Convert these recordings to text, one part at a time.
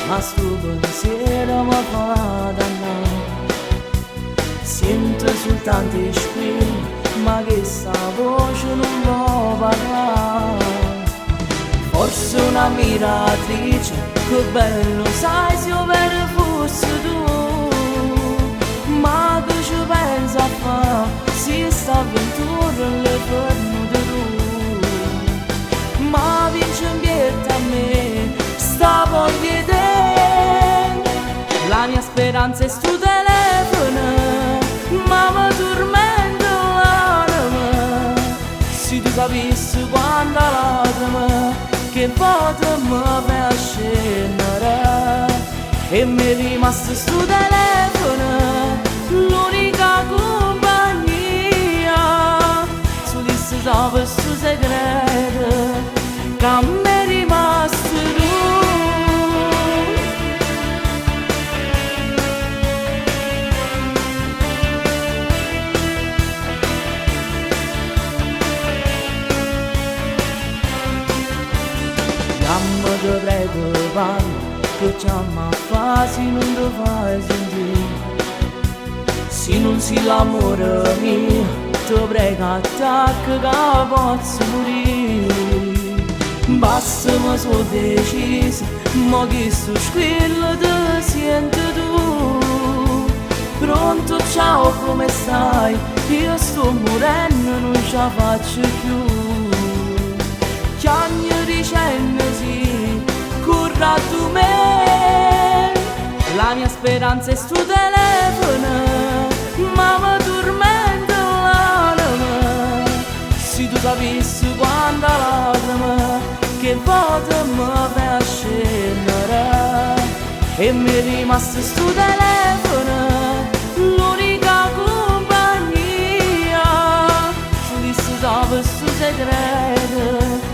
ma sto pensiero mi fa dannare. Sento soltanto i squilli, ma che sta voce non può parlare. Forse una miratrice, che bello sai se io vero fosse tu. Ma che ci pensa a fare, se sta avventura le fermo di tu. Ma vince un bietto a me, sta voglia te. La mia speranza è sto telefono, ma mi tormenta l'anima. Se tu capissi quando lacrima, che volta mi fai scendere. E mi è rimasto sto telefono, l'unica compagnia. Su di se sape sto segreto, che mi è rimasto tu. Mamma ti prego parla, che c'ha ma fa se non ti fai sentire. Se non si l'amore mio, ti prego attacca che posso morire. Basta mi sono decisa, ma che sto squillo ti senti tu. Pronto, ciao, come stai? Io sto morendo, non ce la faccio più. Chiagno dicendo sì, corra tu me. La mia speranza è sto telefono, ma mi tormenta l'anima. Se tu capissi quando lacrima, che volta mi fai scendere. E mi è rimasto sto telefono, l'unica compagnia. Su di se sape sto segreto,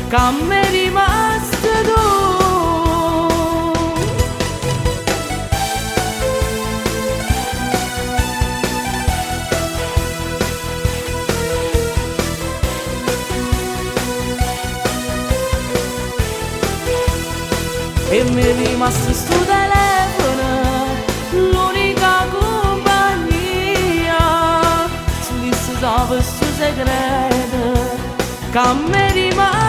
che mi è rimasto tu. E mi è rimasto sto telefono, l'unica compagnia. Su di se sape sto segreto, che mi è rimasto